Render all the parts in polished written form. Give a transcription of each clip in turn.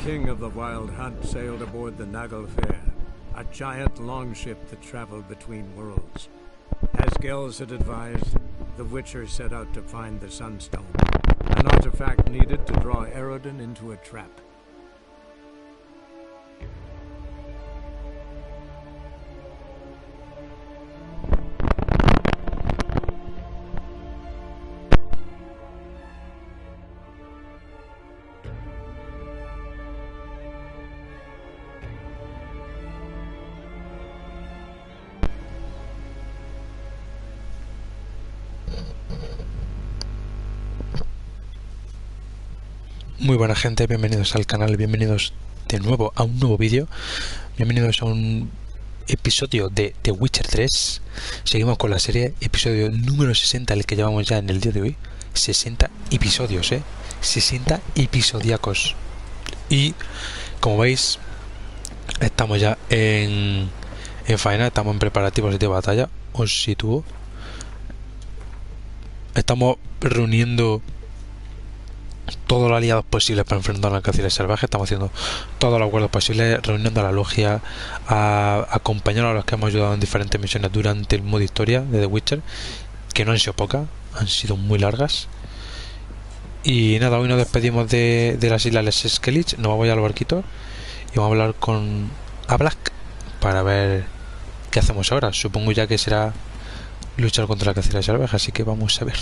king of the Wild Hunt sailed aboard the Naglfar, a giant longship that traveled between worlds. As Gels had advised, the Witcher set out to find the Sunstone, an artifact needed to draw Eredin into a trap. Muy buena gente, bienvenidos al canal, bienvenidos de nuevo a un nuevo vídeo, bienvenidos a un episodio de The Witcher 3. Seguimos con la serie, episodio número 60, el que llevamos ya en el día de hoy. 60 episodios, 60 episodiacos. Y como veis, estamos ya en faena, estamos en preparativos de batalla. Os sitúo. Estamos reuniendo todos los aliados posibles para enfrentar a la cacería salvaje. Estamos haciendo todos los acuerdos posibles, reuniendo a la logia, a acompañar a los que hemos ayudado en diferentes misiones durante el modo historia de The Witcher, que no han sido pocas, han sido muy largas. Y nada, hoy nos despedimos de las islas Skellige, nos vamos a al barquito y vamos a hablar con Black para ver qué hacemos ahora. Supongo ya que será luchar contra la cacería salvaje, así que vamos a ver.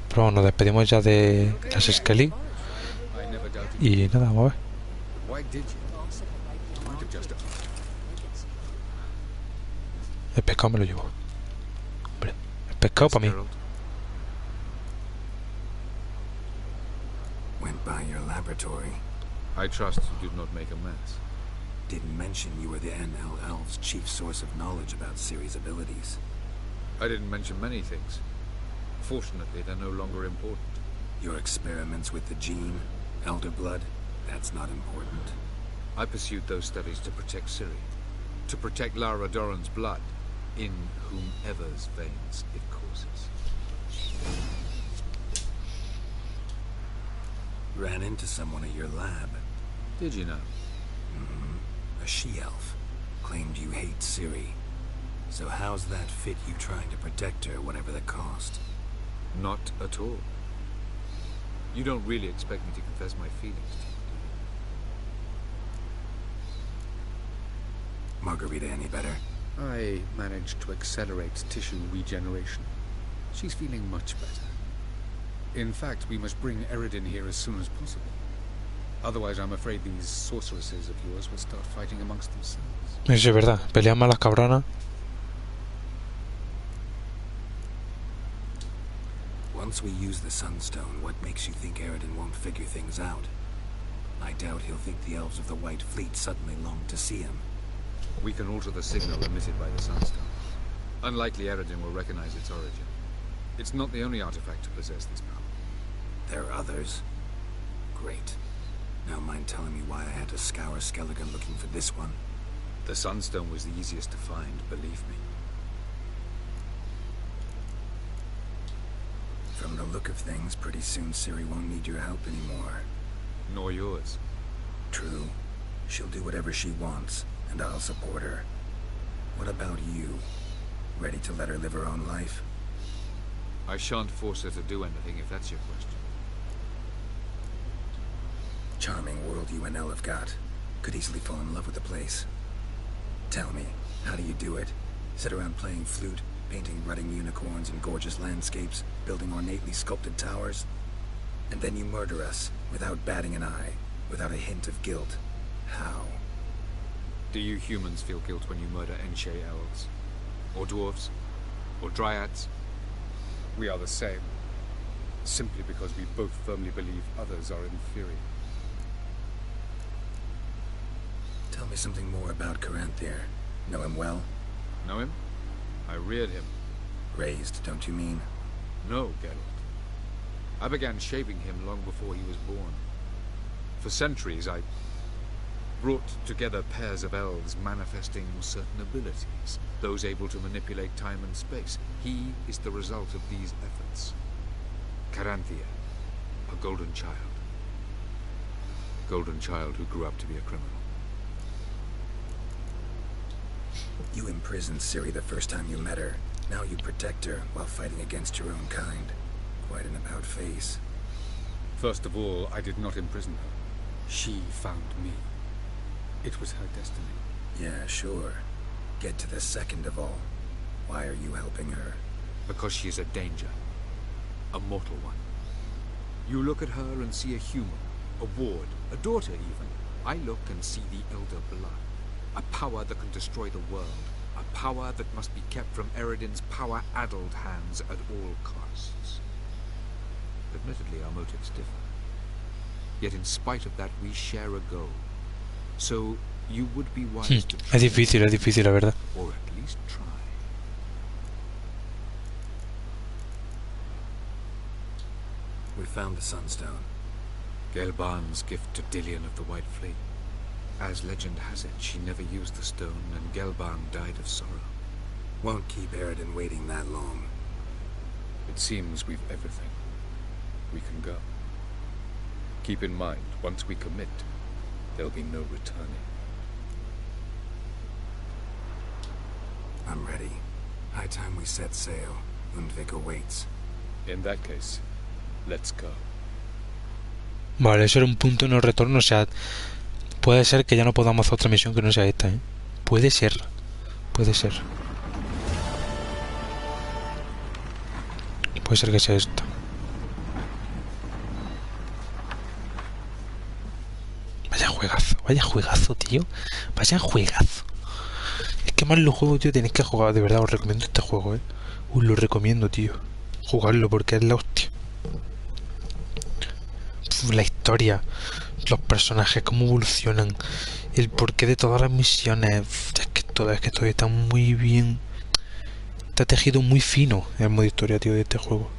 Pero bueno, nos despedimos ya de las Skellige y nada, vamos a ver. El pescado me lo llevo. Hombre, el pescado para mí. Went by your laboratory. I trust you did not make a mess. Didn't mention you were the NL Elves' chief source of knowledge about Ciri's abilities. I didn't mention many things. Fortunately, they're no longer important. Your experiments with the gene, Elder Blood, that's not important. I pursued those studies to protect Ciri. To protect Lara Doran's blood, in whomever's veins it courses. Ran into someone at your lab. Did you know? A she-elf. Claimed you hate Ciri. So how's that fit you trying to protect her, whatever the cost? Not at all. You don't really expect me to confess my feelings to you, do you? Margarita any better? I managed to accelerate tissue regeneration. She's feeling much better. In fact, we must bring Eredin here as soon as possible. Otherwise, I'm afraid these sorceresses of yours will start fighting amongst themselves. Eso es verdad, pelean más las cabronas. Once we use the Sunstone, what makes you think Eredin won't figure things out? I doubt he'll think the elves of the White Fleet suddenly long to see him. We can alter the signal emitted by the Sunstone. Unlikely Eredin will recognize its origin. It's not the only artifact to possess this power. There are others? Great. Now mind telling me why I had to scour Skellige looking for this one? The Sunstone was the easiest to find, believe me. From the look of things, pretty soon Ciri won't need your help anymore. Nor yours. True. She'll do whatever she wants, and I'll support her. What about you? Ready to let her live her own life? I shan't force her to do anything, if that's your question. Charming world you and Elle have got. Could easily fall in love with the place. Tell me, how do you do it? Sit around playing flute, painting rutting unicorns and gorgeous landscapes, building ornately sculpted towers? And then you murder us, without batting an eye, without a hint of guilt. How? Do you humans feel guilt when you murder Enshe elves? Or dwarves? Or dryads? We are the same. Simply because we both firmly believe others are inferior. Tell me something more about Caranthir. Know him well? Know him? I reared him. Raised, don't you mean? No, Geralt. I began shaping him long before he was born. For centuries, I brought together pairs of elves manifesting certain abilities, those able to manipulate time and space. He is the result of these efforts. Caranthir, a golden child, golden child who grew up to be a criminal. You imprisoned Ciri the first time you met her. Now you protect her while fighting against your own kind. Quite an about-face. First of all, I did not imprison her. She found me. It was her destiny. Yeah, sure. Get to the second of all. Why are you helping her? Because she is a danger. A mortal one. You look at her and see a human, a ward, a daughter even. I look and see the Elder Blood. A power that can destroy the world. A power that must be kept from Eredin's power-addled hands at all costs. Admittedly, our motives differ. Yet in spite of that, we share a goal. So, you would be wise to try. Es difícil, la verdad. Or at least try. We found the Sunstone. Gelban's gift to Dillion of the White Fleet. As legend has it, she never used the stone, and Gelban died of sorrow. Won't keep Eredin waiting that long. It seems we've everything. We can go. Keep in mind, once we commit, there'll be no returning. I'm ready. High time we set sail. Undvik awaits. In that case, let's go. Vale, eso era un punto de no retorno, o sea, puede ser que ya no podamos hacer otra misión que no sea esta, ¿eh? Puede ser. Puede ser. Puede ser que sea esta. Vaya juegazo, tío. Vaya juegazo. Es que más los juegos, tío, tenéis que jugar, de verdad, os recomiendo este juego, lo recomiendo, tío. Jugarlo porque es la hostia. La historia, los personajes, cómo evolucionan, el porqué de todas las misiones. Es que todo está muy bien. Está tejido muy fino el modo historia, tío, de este juego.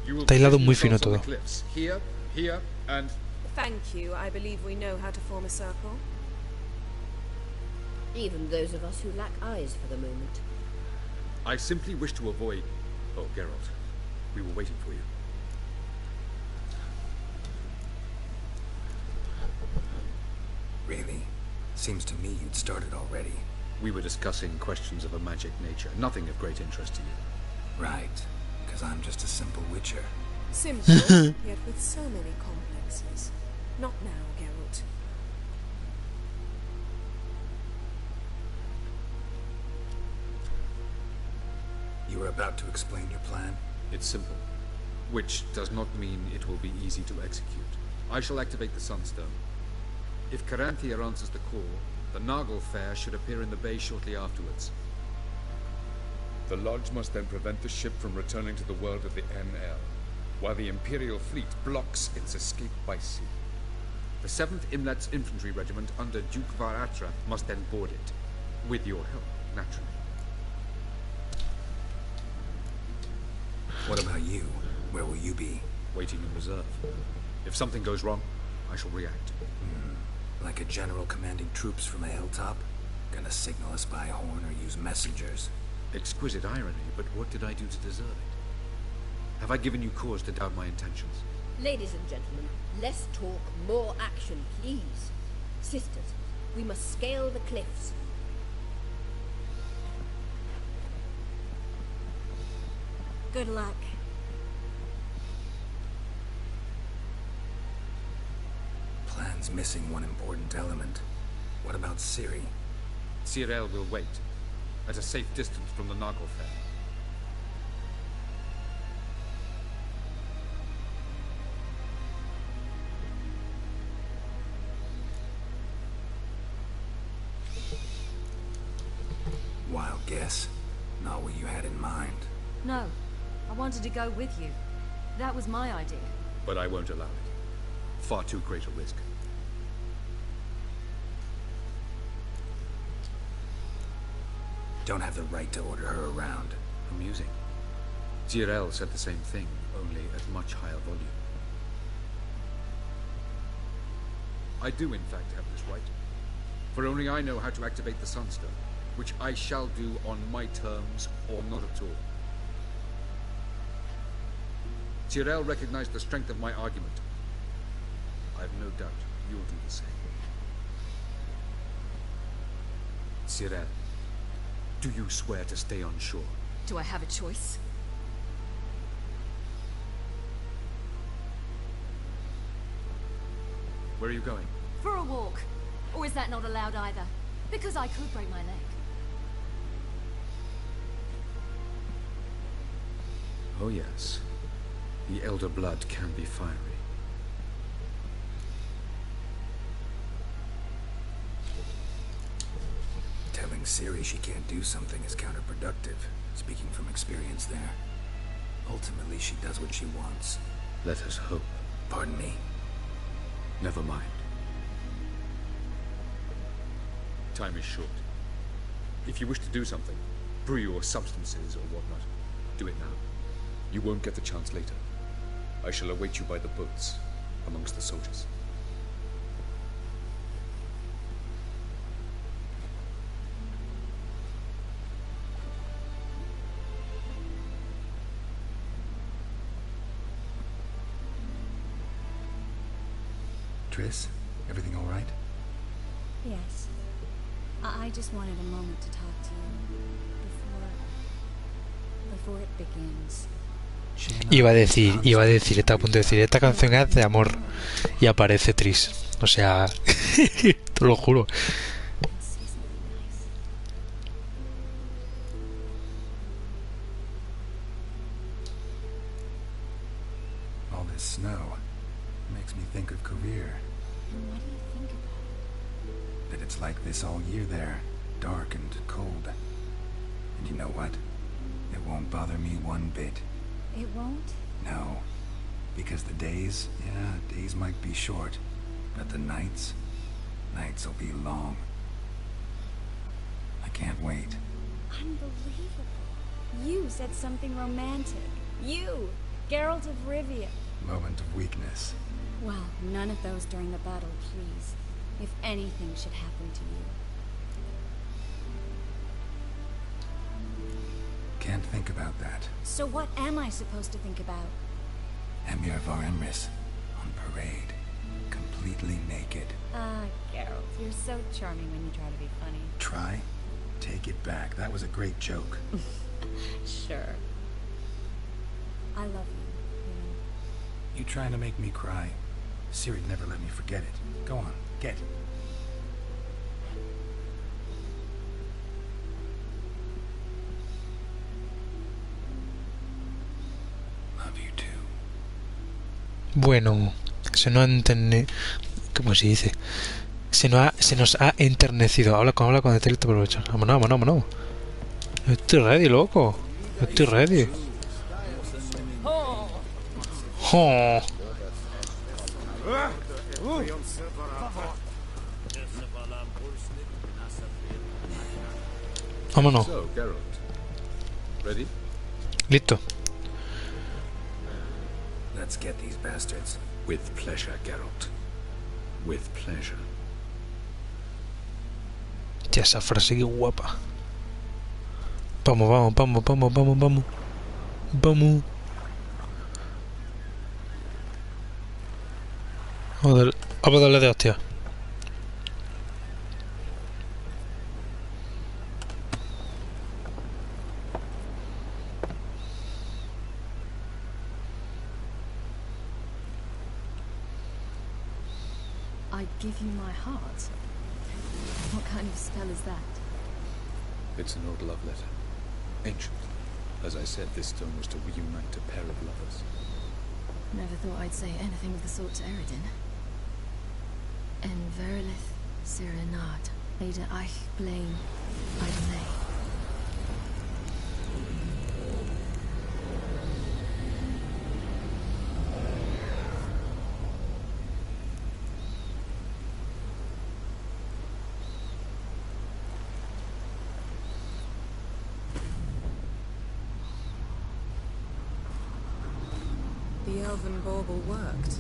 Está hilado muy fino todo. Thank you. I believe we know how to form a circle. Even those of us who lack eyes for the moment. I simply wish to avoid... Oh, Geralt. We were waiting for you. Really? Seems to me you'd started already. We were discussing questions of a magic nature, nothing of great interest to you. Right. Because I'm just a simple witcher. Simple, yet with so many complexes. Not now, Geralt. You were about to explain your plan? It's simple. Which does not mean it will be easy to execute. I shall activate the Sunstone. If Caranthea answers the call, the Nagel Fair should appear in the bay shortly afterwards. The Lodge must then prevent the ship from returning to the world of the NL, while the Imperial fleet blocks its escape by sea. The 7th Imlet's infantry regiment under Duke Varatra must then board it. With your help, naturally. What about you? Where will you be? Waiting in reserve. If something goes wrong, I shall react. Like a general commanding troops from a hilltop? Gonna signal us by horn or use messengers? Exquisite irony, but what did I do to deserve it? Have I given you cause to doubt my intentions? Ladies and gentlemen, less talk, more action, please. Sisters, we must scale the cliffs. Good luck. Plan's missing one important element. What about Ciri? Cyril will wait, at a safe distance from the Nagel Fair. Wild guess. Not what you had in mind. No, I wanted to go with you. That was my idea. But I won't allow it. Far too great a risk. Don't have the right to order her around. Amusing. Cyril said the same thing, only at much higher volume. I do in fact have this right. For only I know how to activate the Sunstone, which I shall do on my terms or not at all. Tyrell recognized the strength of my argument. I have no doubt you'll do the same. Tyrell, do you swear to stay on shore? Do I have a choice? Where are you going? For a walk. Or is that not allowed either? Because I could break my leg. Oh yes. The elder blood can be fiery. Telling Ciri she can't do something is counterproductive, speaking from experience there. Ultimately, she does what she wants. Let us hope. Pardon me? Never mind. Time is short. If you wish to do something, brew your substances or whatnot, do it now. You won't get the chance later. I shall await you by the boats, amongst the soldiers. Triss, everything all right? Yes. I just wanted a moment to talk to you before it begins. Iba a decir, está a punto de decir, esta canción es de amor. Y aparece Triss. O sea, te lo juro. All this snow makes me think of Kovir. And what do you think about That it's like this all year there, dark and cold. And you know what? It won't bother me one bit. it? It won't? No. Because the days, days might be short. But the nights will be long. I can't wait. Unbelievable. You said something romantic. You, Geralt of Rivia. Moment of weakness. Well, none of those during the battle, please. If anything should happen to you. Can't think about that. So what am I supposed to think about? Emir Var Emrys on parade. Completely naked. Ah, Geralt, you're so charming when you try to be funny. Try? Take it back. That was a great joke. Sure. I love you, You trying to make me cry? Ciri'd never let me forget it. Go on, get. Love you too. Bueno, se nos ha enterné... ¿Cómo se dice? Se nos ha enternecido. Habla con el directo provecho. Vámonos. Estoy ready, loco. Estoy ready. Oh. Vámonos. So, Geralt. Ready? Listo. Let's get these bastards. With pleasure, Geralt. With pleasure. Tía, esa frase que guapa. Vamos. Vamos a darle de hostia. I'd give you my heart. What kind of spell is that? It's an old love letter. Ancient. As I said, this stone was to reunite a pair of lovers. Never thought I'd say anything of the sort to Eredin. En verilith Sirenad, Ada eich blame Idonay. The elven bauble worked.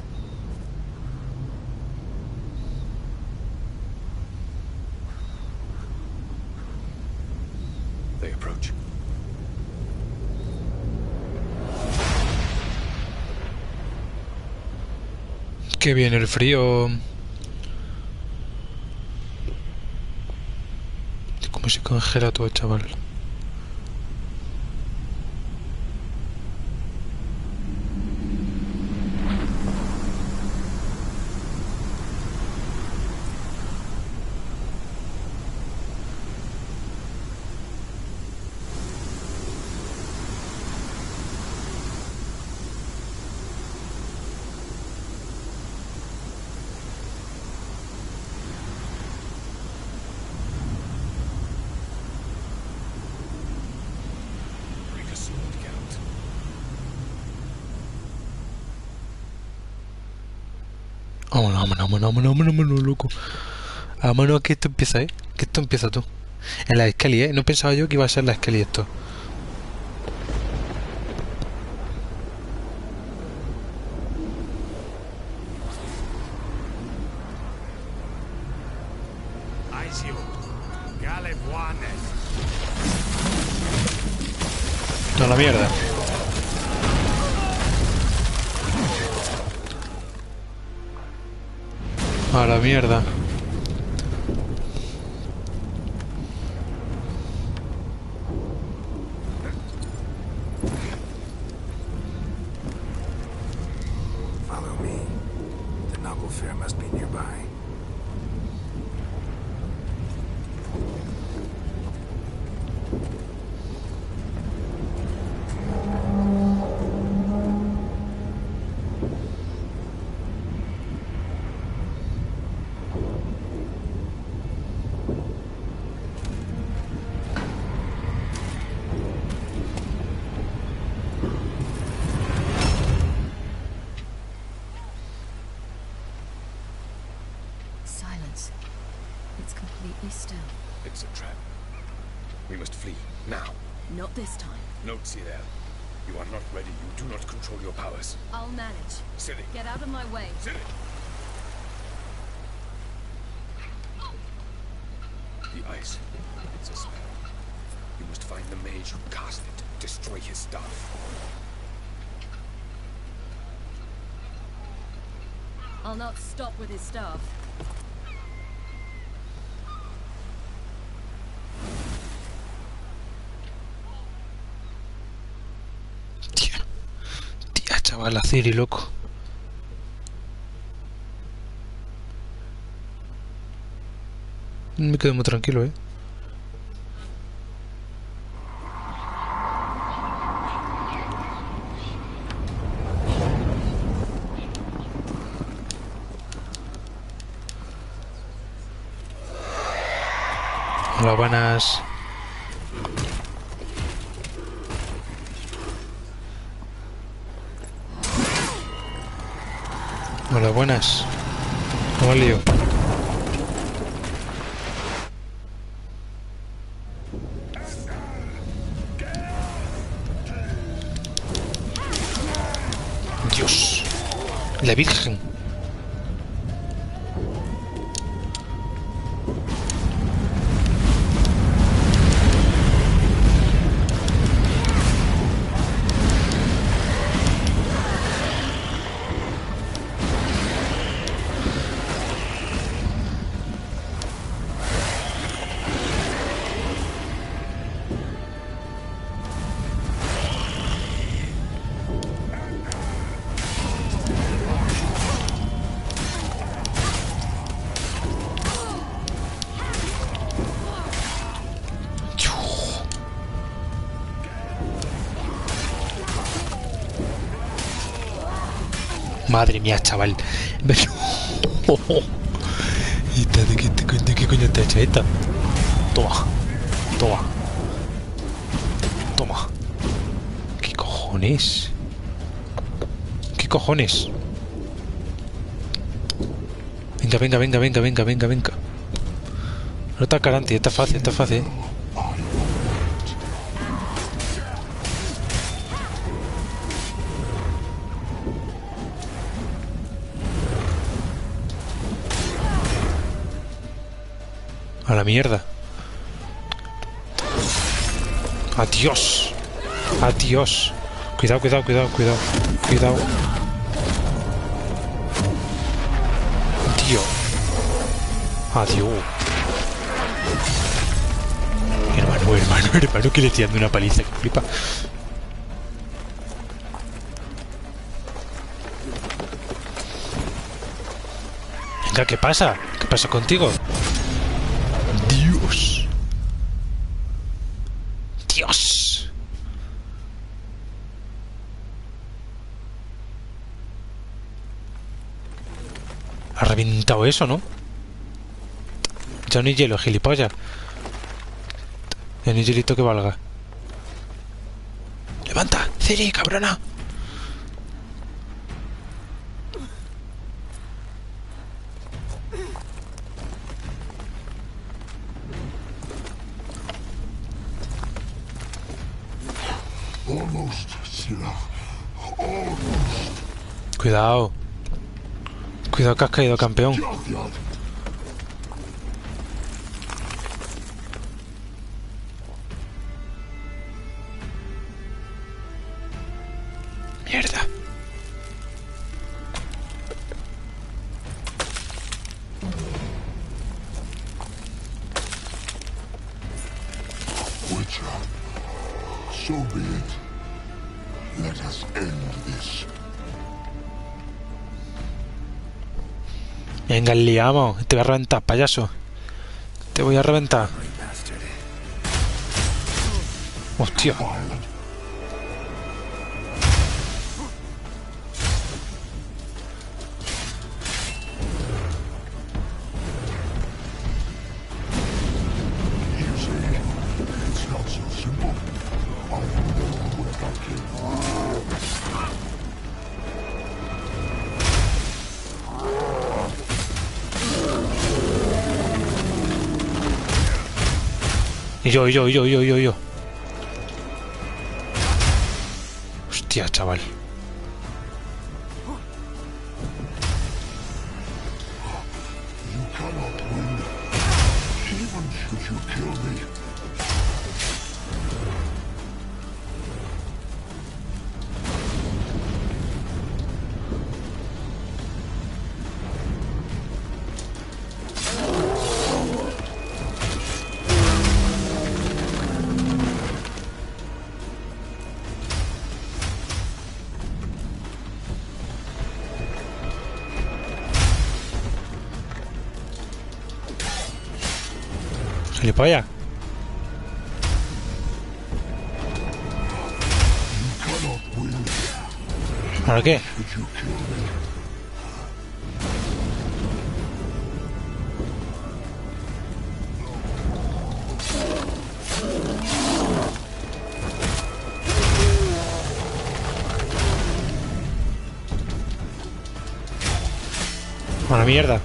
They approach. Que viene el frío. ¿Cómo se congela todo, chaval? Vámonos, loco. Vámonos, que esto empieza, que esto empieza tú. En la Skelly, no pensaba yo que iba a ser la Skelly esto. No, la mierda. A la mierda. Follow me. The noble fair must be nearby. Silence. It's completely still. It's a trap. We must flee, now. Not this time. Note, Cyril. You are not ready. You do not control your powers. I'll manage. Silly. Get out of my way. Silly. The ice. It's a spell. You must find the mage who cast it. Destroy his staff. I'll not stop with his staff. Tía, chaval, la Ciri, loco. Me quedo muy tranquilo, Hola, buenas. Hola, buenas. ¿Cómo lío? Dios. La Virgen. Madre mía, chaval. ¿De qué coño te ha hecho esta? Toma. Toma. Toma. ¿Qué cojones? ¿Qué cojones? Venga. No está carante, está fácil, A la mierda. Adiós. Cuidado. Adiós. Hermano, que le estoy dando una paliza que flipa. Venga, ¿qué pasa? ¿Qué pasa contigo? Dios. Dios. Ha reventado eso, ¿no? Ya no hay hielo, gilipollas. Ya no hay hielito que valga. ¡Levanta! ¡Ciri, cabrona! Cuidado. Cuidado que has caído, campeón. Mierda. So be it. Let us end this. Venga, liamos. Te voy a reventar, payaso. Te voy a reventar. Hostia. Y yo. Hostia, chaval. Gilipollas. ¿Ahora qué? A la mierda.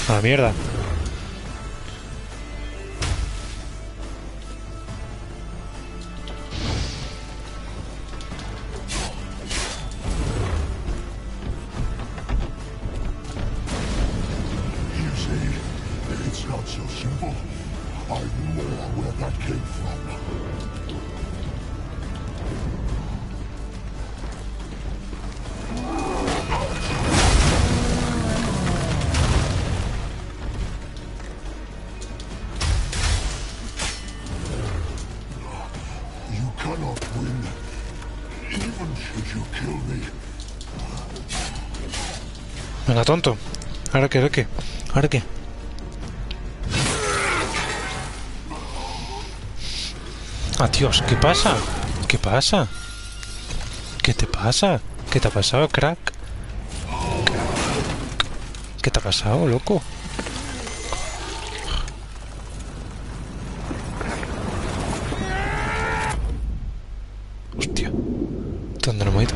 A la mierda. Venga, tonto. ¿Ahora qué? ¿Ahora qué? Adiós, ¿qué pasa? ¿Qué pasa? ¿Qué te pasa? ¿Qué te ha pasado, crack? ¿Qué te ha pasado, loco? Hostia. ¿Dónde lo hemos ido?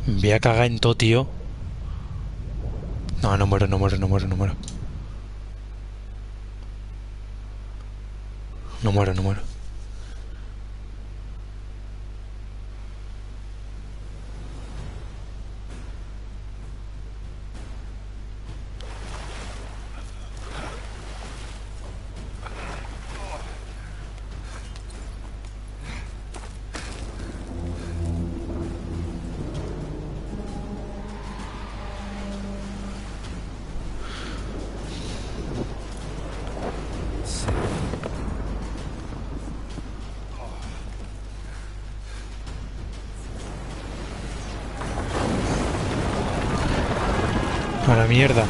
Me voy a cagar en todo, tío. No, no muero, no muero, no muero, no muero. No muero, no muero. A la mierda.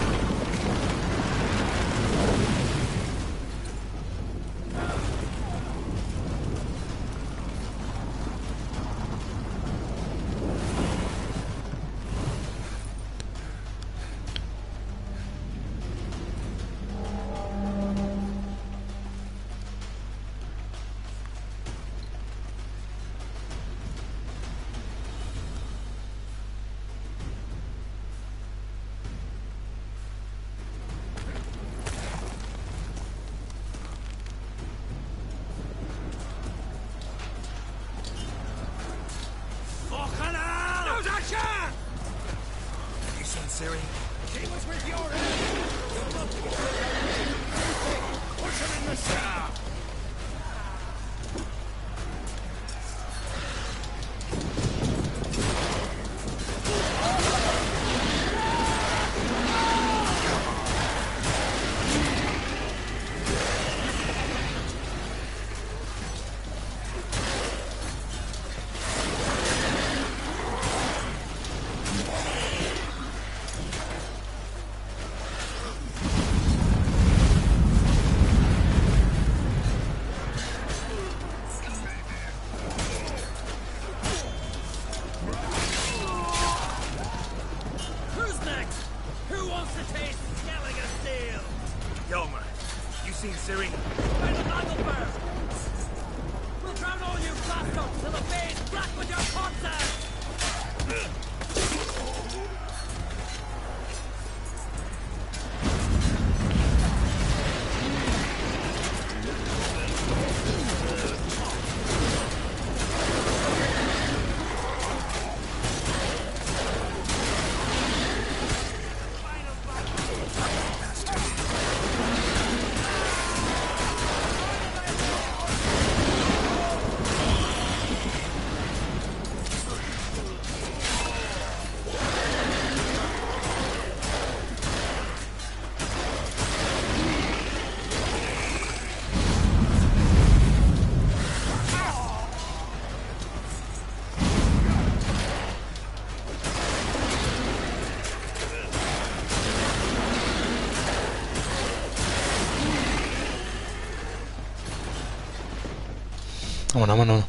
Vámonos, vámonos.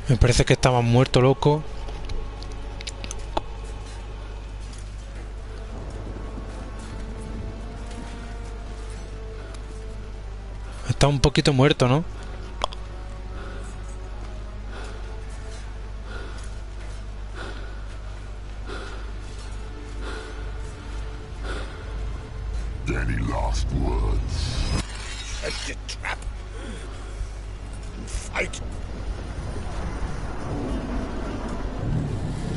Me parece que estaba muerto, loco. Está un poquito muerto, ¿no? Any last words? Set the trap. And fight.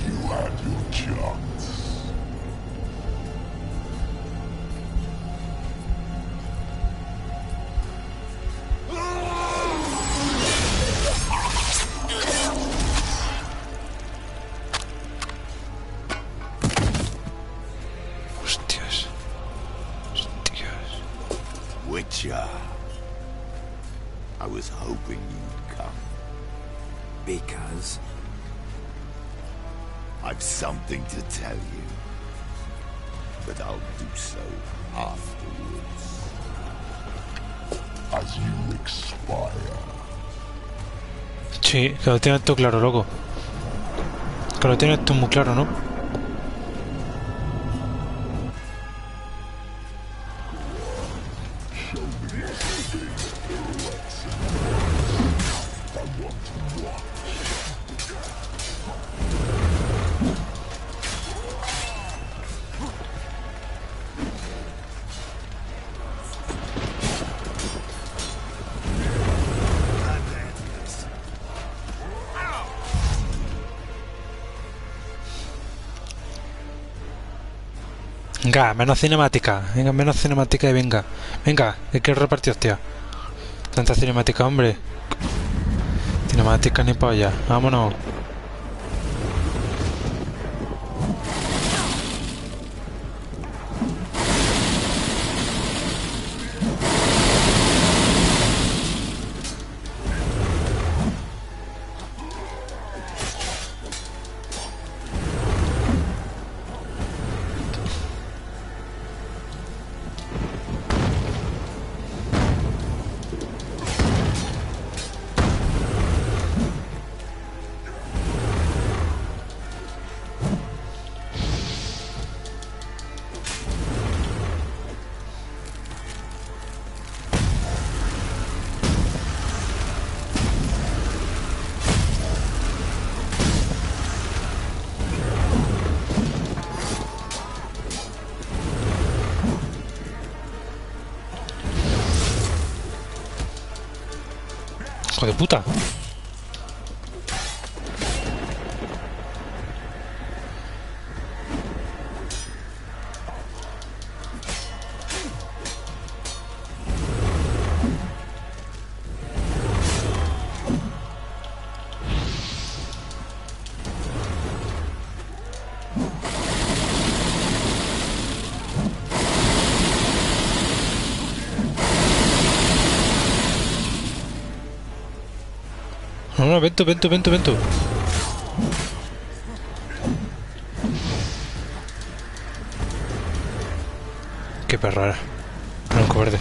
You had your chance. I was hoping you'd come. Because? I've something to tell you. But I'll do so afterwards. as you expire. Sí, que lo tienes tú claro, loco. Que lo tienes tú muy claro, ¿no? Venga, menos cinemática. Venga, menos cinemática y venga. Venga, que quiero repartir, hostia. Tanta cinemática, hombre. Cinemática ni polla. Vámonos. Hijo de puta. No, vento. Qué perra era. Era un cobarde.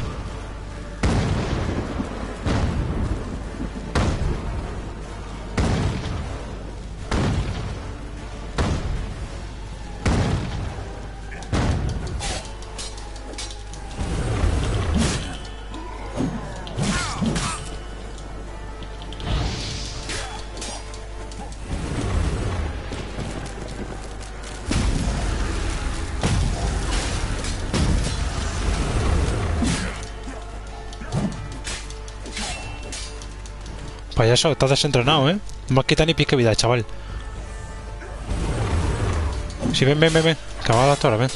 Payaso, estás desentrenado, ¿eh? No me has quitado ni pique vida, chaval. Sí, ven. Que me va a dar ahora, ven.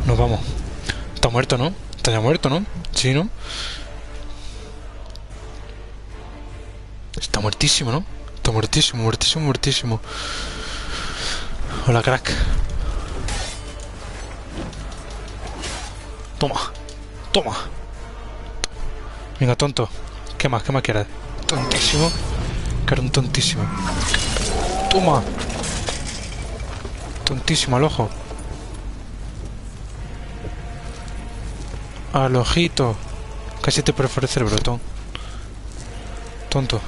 Nos vamos. Está muerto, ¿no? Está ya muerto, ¿no? Sí, ¿no? Está muertísimo, ¿no? Está muertísimo. Hola, crack. Toma. Venga, tonto. ¿Qué más quieres? Tontísimo. Claro, un tontísimo. Toma. Tontísimo al ojo. Al ojito. Casi te perfora el cerebro, tonto.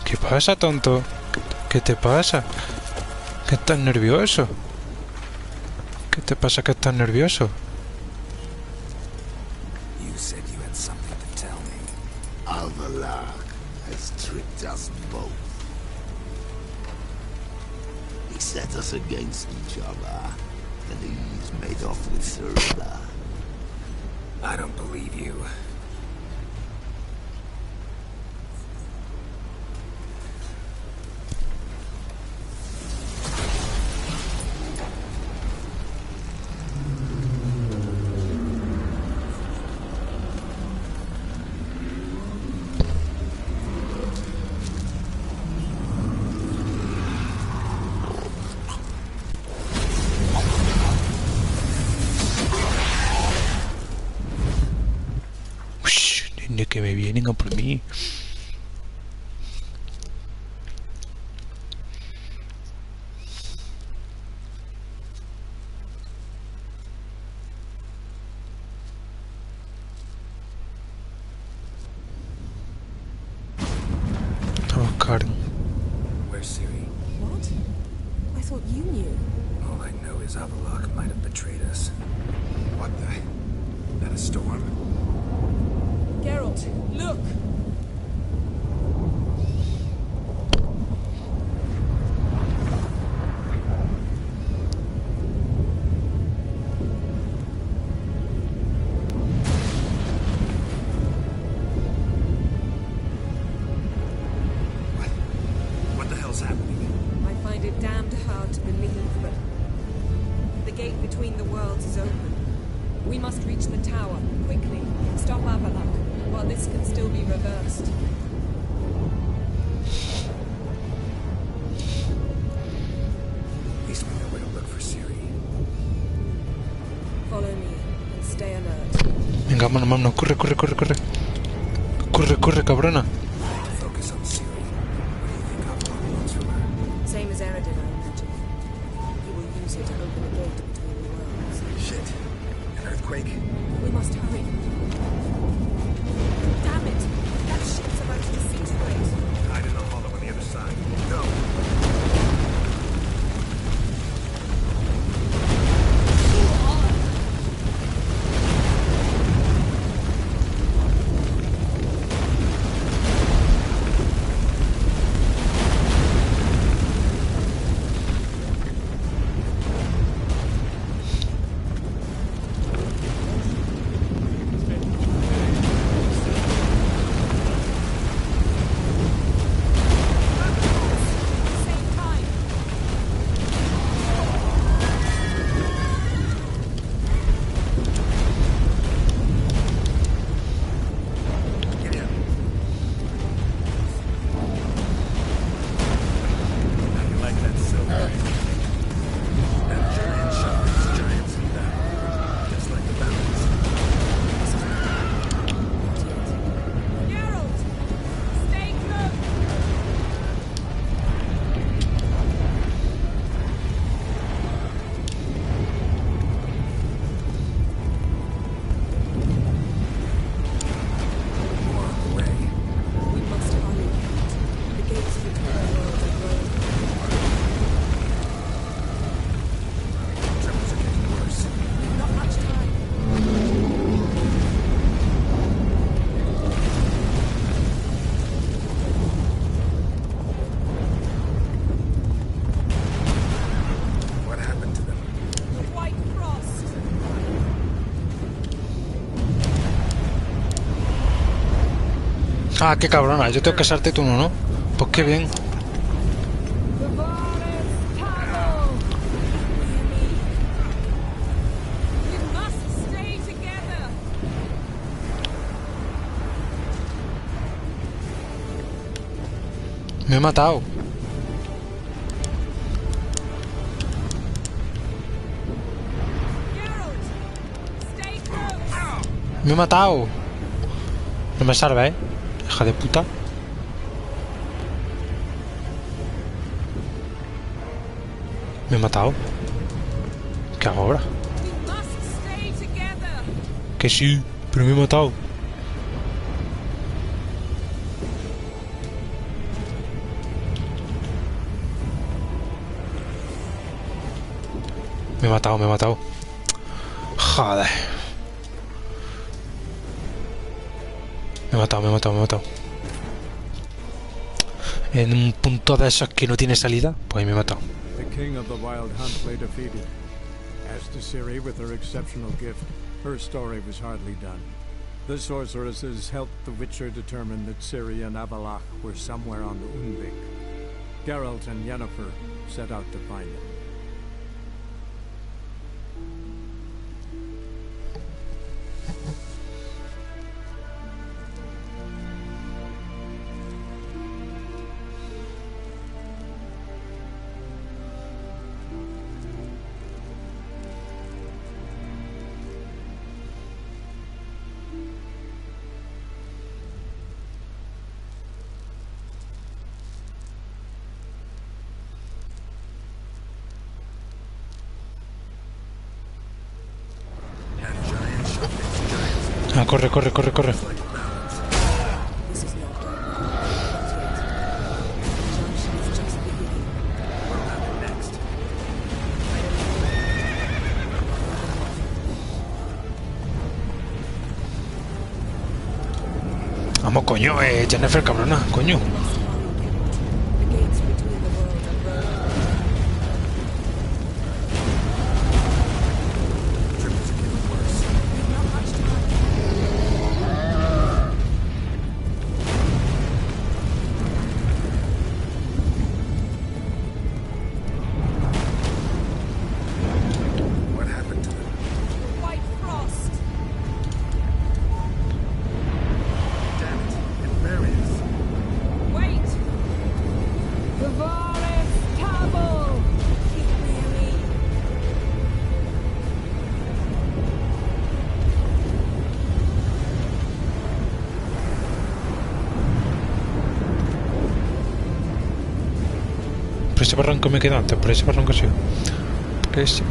¿Qué pasa, tonto? ¿Qué te pasa? ¿Que estás nervioso? ¿Qué te pasa que estás nervioso? You said you had something to tell me. Alvalar has tricked us both. set us against each other, and he's made off with Serena. I don't believe you. Que me vienen a por mí. A buscar. Where's Siri? What? I thought you knew. All I know is Avalok might have betrayed us. What the? That a storm? Geralt, look! What the hell's happening? I find it damned hard to believe, but the gate between the worlds is open. We must reach the tower, quickly. Stop Avalok, while this can still be reversed. At least we know where to look for Siri. Follow me, and stay alert. Venga, vámonos, corre, corre, corre, corre. Corre, corre, cabrona. Focus on Siri. What do you think Avalok wants from her? Same as Eredin, I imagine. He will use it to open a gate between the worlds. Shit. An earthquake? We must hurry. Damn it! That ship's about to disintegrate. Hide in the hollow on the other side. Go! Ah, qué cabrona, yo tengo que saltar tú no, pues qué bien. Me he matado. Me he matado. No me salva, hija de puta. Me he matado. ¿Qué hago ahora? Que sí, pero me he matado. Me he matado, me he matado. Joder. Me he matado, me he matado, me he matado. En un punto de esos que no tiene salida, pues ahí me he matado. The king of the Wild Hunt lay defeated. As to Ciri, with her exceptional gift, her story was hardly done. The sorceresses helped the Witcher determine that Ciri and Avallac'h were somewhere on the Undvik. Geralt and Yennefer set out to find them. Ah, corre, corre, corre, corre. Vamos, coño, Jennifer, cabrona, coño. Por ese barranco me quedo antes, por ese barranco sí. Por ese.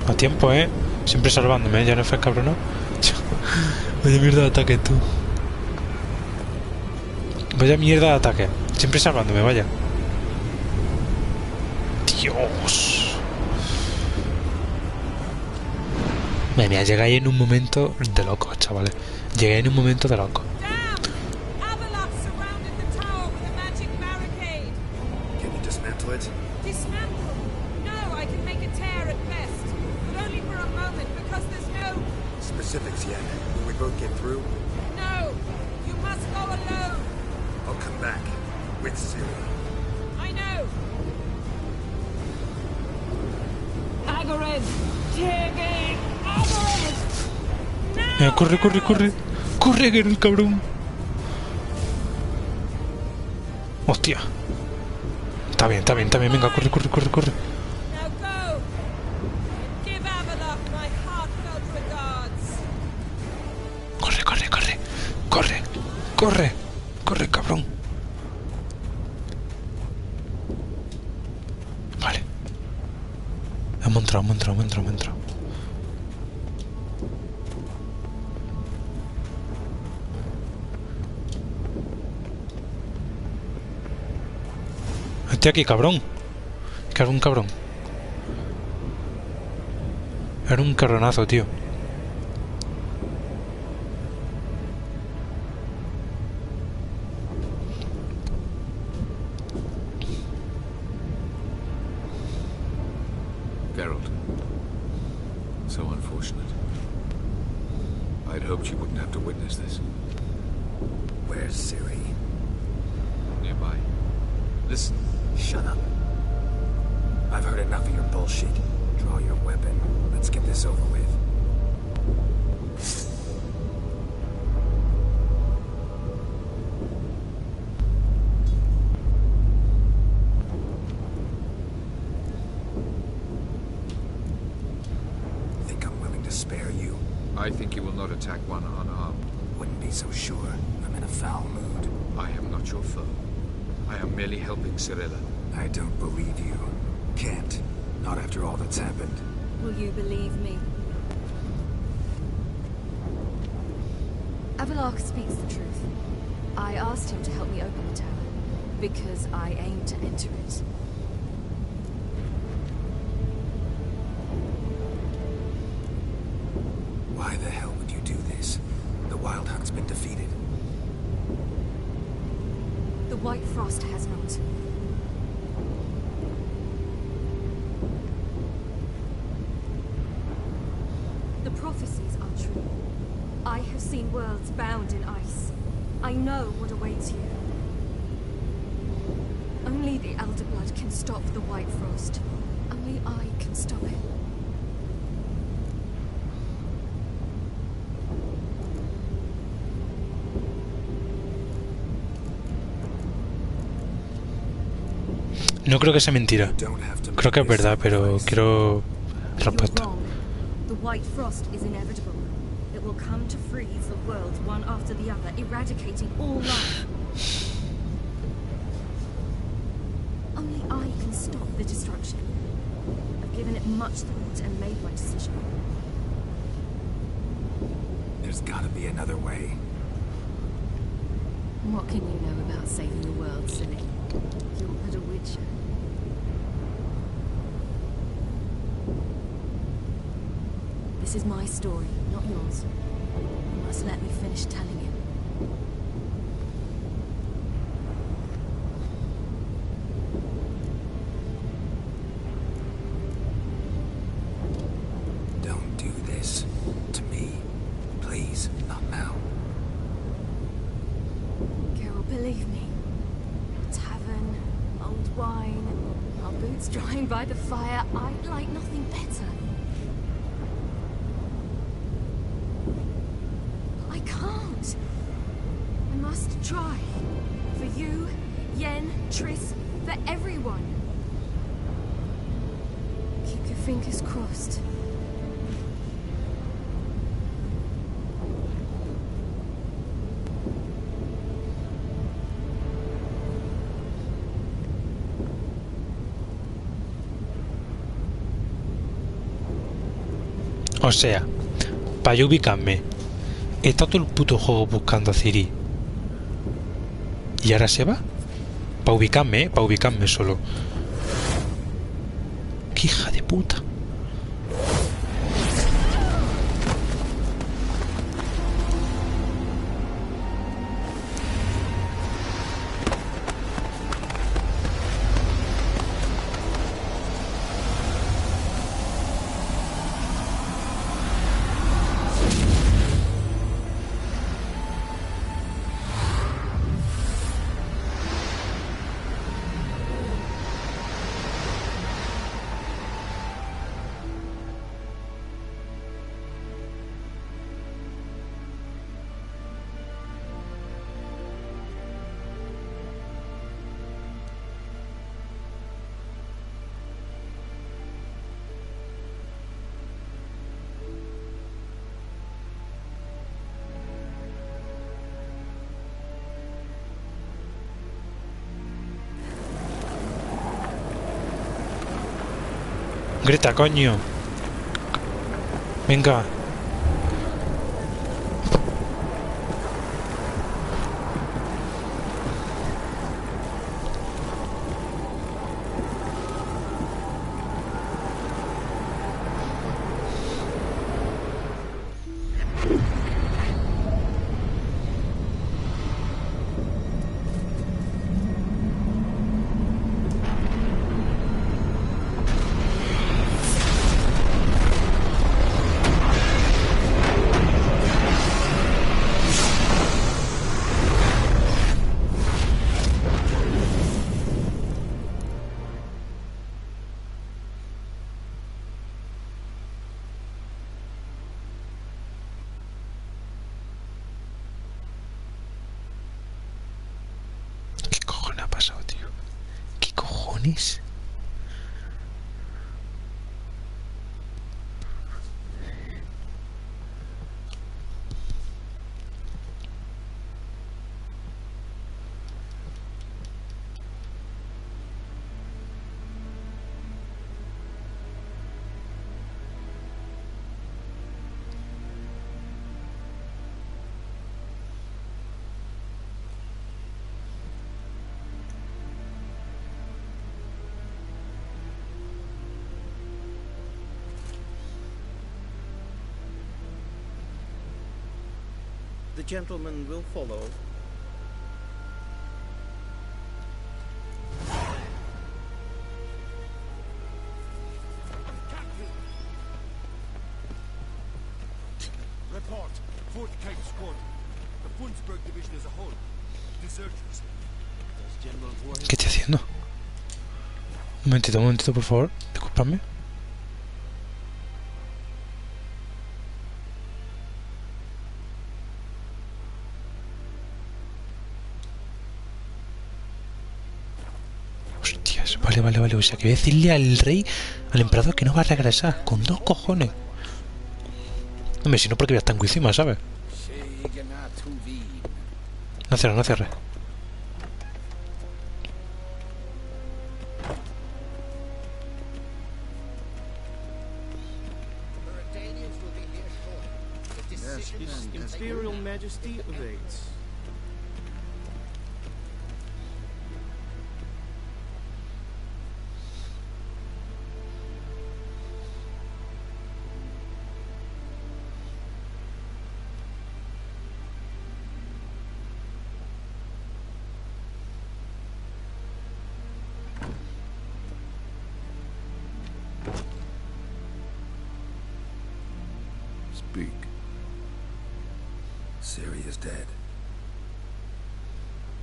A tiempo, siempre salvándome, ya no fue cabrón, ¿no? Vaya mierda de ataque, tú. Vaya mierda de ataque. Siempre salvándome, vaya. Dios. Mira, llegué ahí en un momento de loco, chavales. Llegué en un momento de loco. Specifics yet? Will we both get through? No! You must go alone! I'll come back. With Ciri. I know! Agared! Tiggy! Agared! No! Corre, corre, corre. Corre, que el cabrón. Hostia. Está bien, está bien, está bien. Venga, corre, corre, corre, corre. Corre, corre, cabrón. Vale. Hemos entrado. Estoy aquí, cabrón. Que era un cabrón. Era un cabronazo, tío. Geralt. So unfortunate. I'd hoped you wouldn't have to witness this. Where's Ciri? Nearby. Listen. Shut up. I've heard enough of your bullshit. Draw your weapon. Let's get this over with. Think I'm willing to spare you? I think you will not attack one unarmed. Wouldn't be so sure. I'm in a foul mood. I am not your foe. I am merely helping Cirilla. I don't believe you. Can't. Not after all that's happened. Will you believe me? Avalark speaks the truth. I asked him to help me open the tower, because I aim to enter it. Why the hell would you do this? The Wild Hunt's been defeated. The White Frost has not. The prophecies are true. I have seen worlds bound in ice. I know what awaits you. Only the Elder Blood can stop the White Frost. Only I can stop it. No creo que sea mentira. Creo que es verdad, pero quiero respuesta. The White Frost is inevitable. It will come to freeze the worlds one after the other, eradicating all life. Only I can stop the destruction. I've given it much thought and made my decision. There's gotta be another way. What can you know about saving the world, silly? You're but a witcher. This is my story, not yours. You must let me finish telling it. Don't do this. To me. Please, not now. Carol, believe me. A tavern, old wine, our boots drying by the fire. I'd like nothing better. I can't. I must try. For you, Yen, Triss, for everyone. Keep your fingers crossed. O sea, para yo ubicarme, he estado todo el puto juego buscando a Ciri. ¿Y ahora se va? Para ubicarme solo. ¡Qué hija de puta! Grita, coño. Venga. ¿Cojones? The gentleman will follow. Report. 4th Cape Squad. The Funsberg Division as a whole. Deserters. ¿Qué estoy haciendo? Un momentito, por favor. Disculpadme. Hostias, vale. O sea, que voy a decirle al rey, al emperador, que no va a regresar. Con 2 cojones. Hombre, si no, porque voy a estar encima, ¿sabes? No cierres. His Imperial Majesty awaits. Speak. Ciri is dead.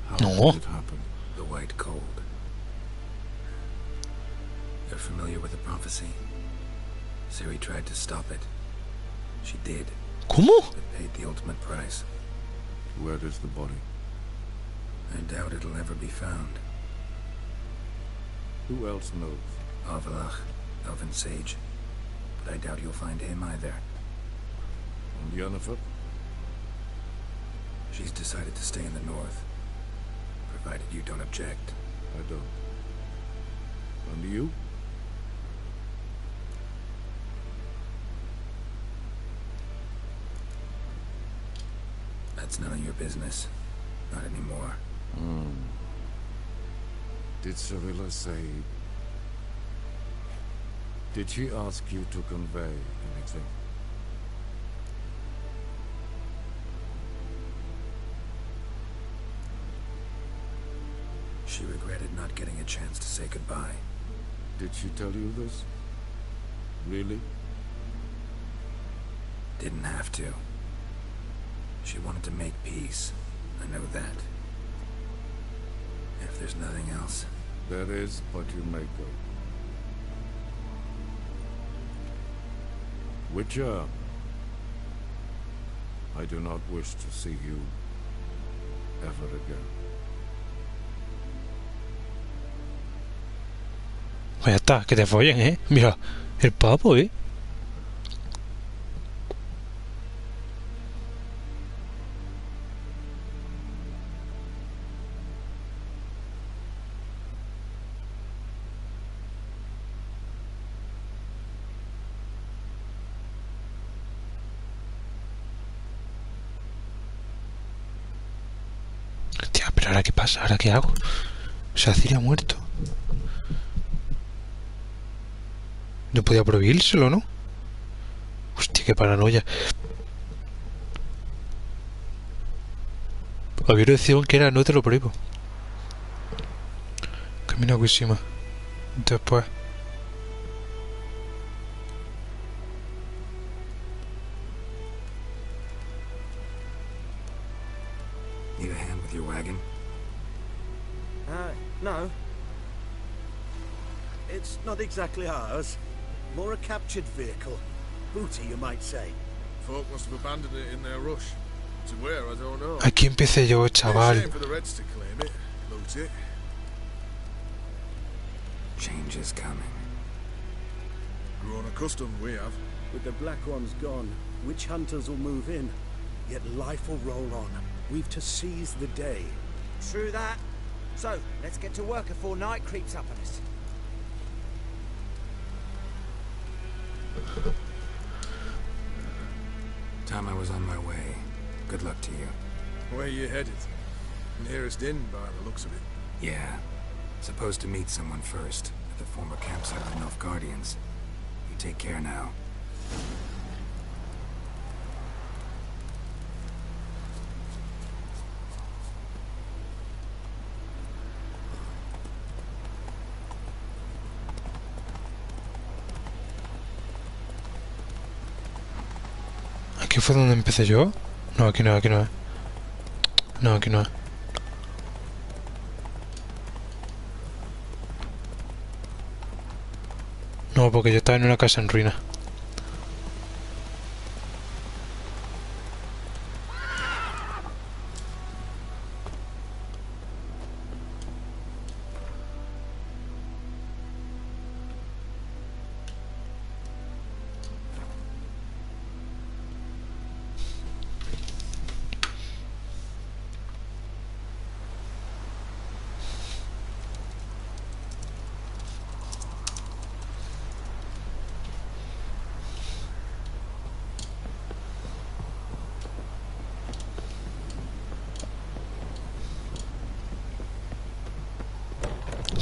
How No. did it happen? The White Cold. You're familiar with the prophecy? Ciri tried to stop it. She did. ¿Cómo? It paid the ultimate price. Where is the body? I doubt it'll ever be found. Who else knows? Avalach, Elven Sage. But I doubt you'll find him either. And Yennefer? She's decided to stay in the north. Provided you don't object. I don't. And you? That's none of your business. Not anymore. Did Cirilla say... Did she ask you to convey anything? She regretted not getting a chance to say goodbye. Did she tell you this? Really? Didn't have to. She wanted to make peace. I know that. If there's nothing else... There is, but you may go. Witcher, I do not wish to see you ever again. Pues ya está, que te follen, Mira, el papo, Hostia, pero ¿ahora qué pasa? ¿Ahora qué hago? O sea, Ciri ha muerto. No podía prohibírselo, ¿no? Hostia, qué paranoia. Había una decisión que era no te lo prohíbo. Camino a Kushima. Después. Need a hand with your wagon? No. It's not exactly ours. More a captured vehicle. Booty, you might say. Folk must have abandoned it in their rush. To where, I don't know. Aquí empecé yo, chaval. Shame for the Reds to claim it, loot it. Change is coming. Grown accustomed, we have. With the Black Ones gone, witch hunters will move in. Yet life will roll on. We've to seize the day. True that. So, let's get to work before night creeps up on us. Time I was on my way. Good luck to you. Where you headed? Nearest inn, by the looks of it. Yeah. Supposed to meet someone first, at the former campsite of the Nilfgaardians. You take care now. ¿Aquí fue donde empecé yo? No, aquí no, aquí no es. No, aquí no es. No, porque yo estaba en una casa en ruina.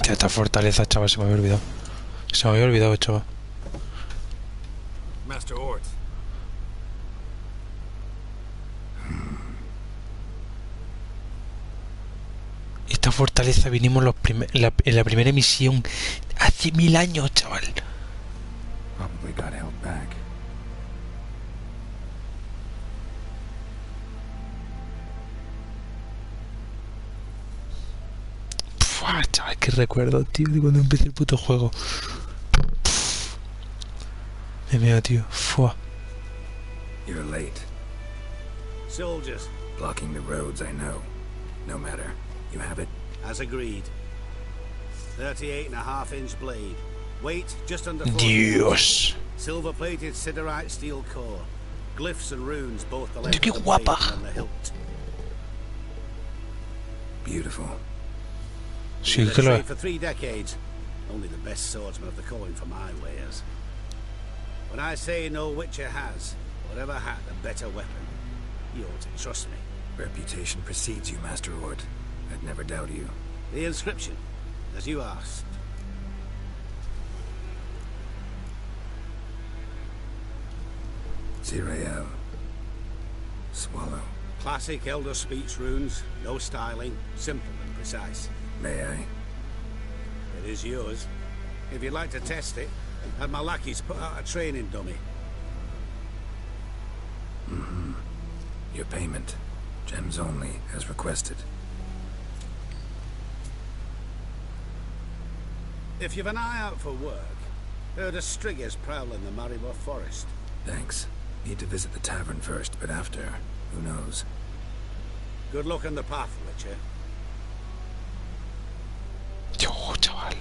Ya, esta fortaleza, chaval, se me había olvidado. Se me había olvidado, chaval. Master Ort. Esta fortaleza vinimos en la primera misión hace 1000 años, chaval. Probably got held back. Pua, chaval, qué recuerdo, tío, de cuando empecé el puto juego. Me meo, tío. Fua. You're late. Soldiers. Blocking the roads, I know. No matter. You have it? As agreed. 38.5-inch blade. Weight just under 4 Dios. Silver-plated siderite steel core. Glyphs and runes both the length Qué of the guapa. blade and the hilt. Beautiful. Sí, Been que lo trade for 3 decades. Only the best swordsman of the calling for my wares. When I say no witcher has, or ever had, a better weapon, you ought to trust me. Reputation precedes you, Master Ort. I'd never doubt you. The inscription, as you asked. Zirael. Swallow. Classic Elder Speech runes, no styling, simple and precise. May I? It is yours. If you'd like to test it, have my lackeys put out a training dummy. Mm-hmm. Your payment. Gems only, as requested. If you've an eye out for work, heard of striggers prowling the Maribor forest. Thanks. Need to visit the tavern first, but after, who knows? Good luck on the path, Witcher. Yo, chaval.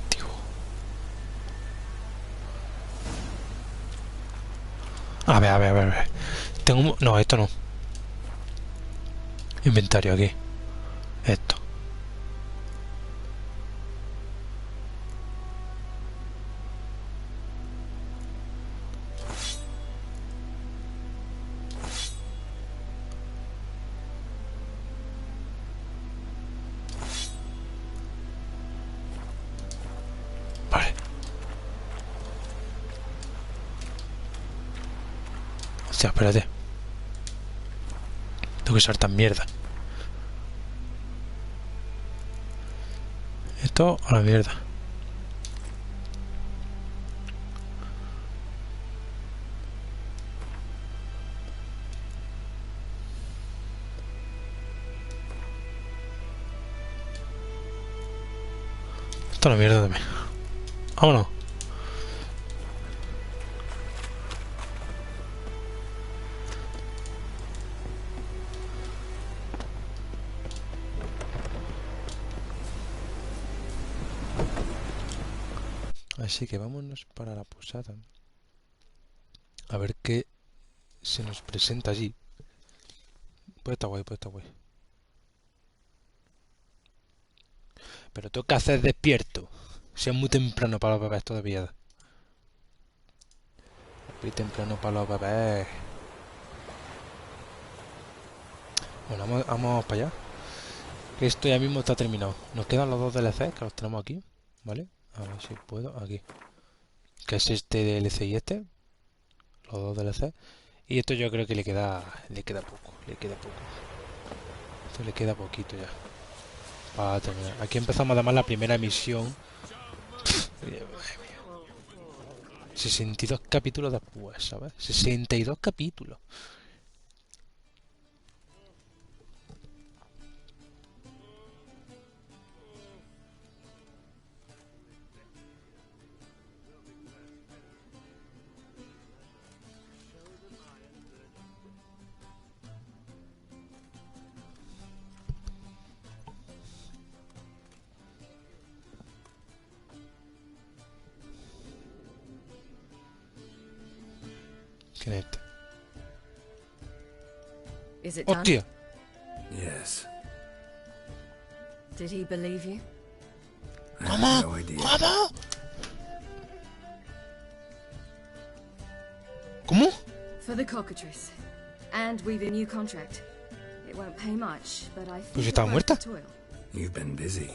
Tío. A ver. Tengo... No, esto no. Inventario aquí. Esto. Vale. Hostia, espérate. Tengo que saltar mierda. Esto a la mierda. Esto a la mierda también. Vámonos. Así que vámonos para la posada. A ver qué se nos presenta allí. Pues está guay, Pero tengo que hacer despierto. Si es muy temprano para los bebés todavía. Muy temprano para los bebés. Bueno, vamos para allá. Que esto ya mismo está terminado. Nos quedan los 2 DLC que los tenemos aquí. ¿Vale? A ver si puedo. Aquí. Que es este DLC y este. Los 2 DLC. Y esto yo creo que le queda poco. Esto le queda poquito ya. Para terminar. Aquí empezamos además la primera misión. 62 capítulos después, ¿sabes? 62 capítulos. ¿Quién es este? Is it done? ¡Hostia! Yes. Did he believe you? I have no idea. ¿Cómo? For the cockatrice. And we've a new contract. It won't pay much, but I think Pues it's estaba worth muerta. the toil. You've been busy.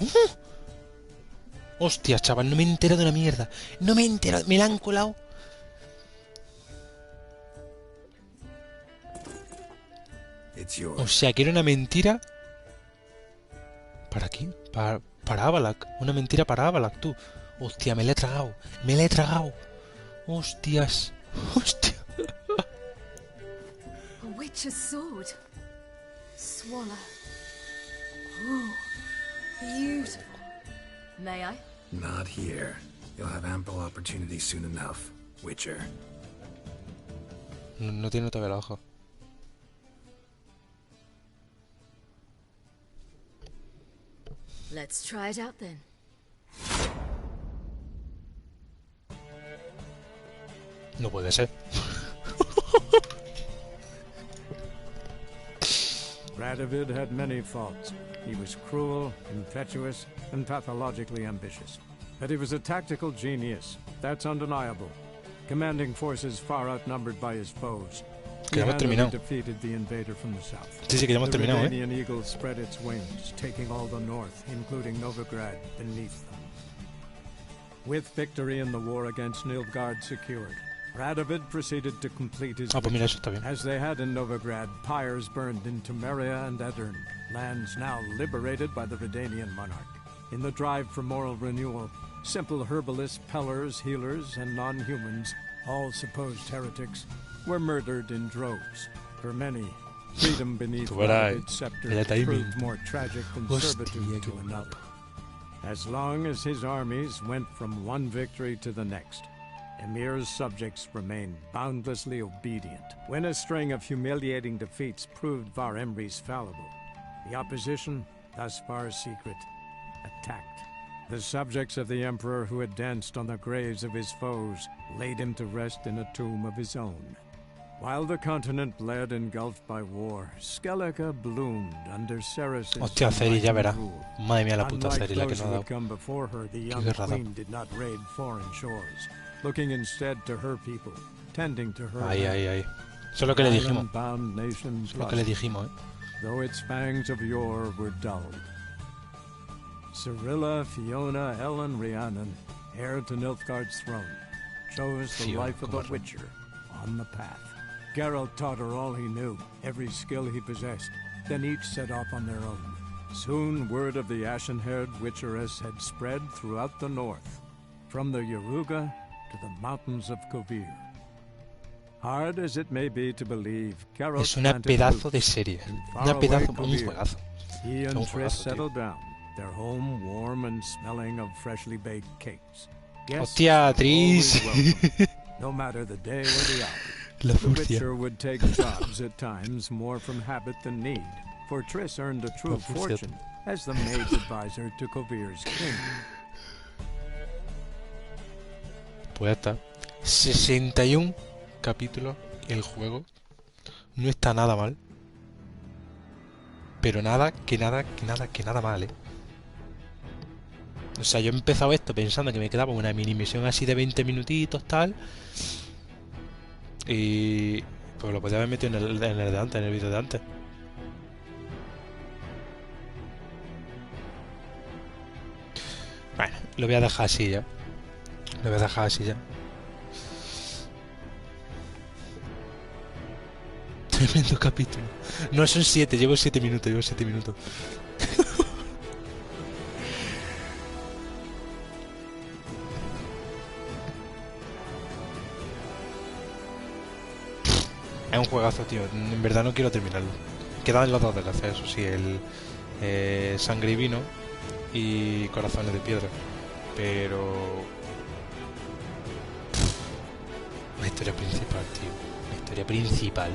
Hostia, chaval, no me entero de una mierda. No me entero, me la han colado. It's yours. O sea, que era una mentira. ¿Para quién? Para Avalak. Una mentira para Avalak, tú. Hostia, me la he tragado. Me la he tragado. Hostias. Hostia. A witch's sword. Swallow. Ooh, beautiful. May I? Not here. You'll have ample opportunity soon enough, Witcher. No tiene todavía el ojo. Let's try it out then. No puede ser. Radovid had many faults. He was cruel, impetuous, and pathologically ambitious. But he was a tactical genius. That's undeniable. Commanding forces far outnumbered by his foes. Que ya hemos terminado. Defeated the invader from the south. Sí, que ya hemos terminado, The Redanian eagle spread its wings, taking all the north, including Novigrad, beneath them. With victory in the war against Nilfgaard secured, Radovid proceeded to complete his pues mira, eso está bien. as they had in Novigrad, pyres burned in Temeria and Aedirn, lands now liberated by the Redanian monarch. In the drive for moral renewal, simple herbalists, pellers, healers, and non-humans, all supposed heretics, were murdered in droves. For many, freedom beneath Radovid's scepter proved more tragic than servitude to another. As long as his armies went from one victory to the next, Emir's subjects remained boundlessly obedient. When a string of humiliating defeats proved Var Emre's fallible, the opposition, thus far secret, attacked. The subjects of the Emperor who had danced on the graves of his foes laid him to rest in a tomb of his own. While the continent bled engulfed by war, Skellige bloomed under Ceres' Hostia, Ciri, ya verás. rule. Madre mía, la puta Unlike Ciri, la que those no ha who dado. had come before her, the young guerra da. queen did not raid foreign shores, looking instead to her people, tending to her Ahí, land. ahí, ahí. Eso es lo que le dijimos. Island-bound nations Eso es lo que le lost, dijimos, though its fangs of yore were dulled. Cyrilla, Fiona, Ellen, Rhiannon, heir to Nilfgaard's throne, chose the Fiona, life of a ¿cómo? witcher on the path. Geralt taught her all he knew, every skill he possessed. Then each set off on their own. Soon word of the ashen-haired witcheress had spread throughout the north, from the Yaruga to the mountains of Kovir. Hard as it may be to believe, Geralt Es una planted pedazo de roots serie. in Una faraway pedazo, un Kovir. juegazo. He Es and un Triss juegazo, tío. settled down, their home warm and smelling of freshly baked cakes. Guests Hostia, were Triss. always welcome, no matter the day or the hour. La The furcia. Witcher would take jobs at times more from habit than need, for Triss earned a true La furcia. fortune as the maid's advisor to Kovir's king. Pues ya está. 61 capítulos el juego. No está nada mal. Pero nada, que nada mal, ¿eh? O sea, yo he empezado esto pensando que me quedaba una mini misión así de 20 minutitos, tal. Y... pues lo podía haber metido en el de antes, en el vídeo de antes. Bueno, lo voy a dejar así ya. Lo voy a dejar así ya. Tremendo capítulo. No, son 7, llevo 7 minutos, Es un juegazo, tío. En verdad no quiero terminarlo. Quedan los dos DLCs, eso sí, el Sangre y Vino y Corazones de Piedra. Pero... la historia principal, tío. La historia principal.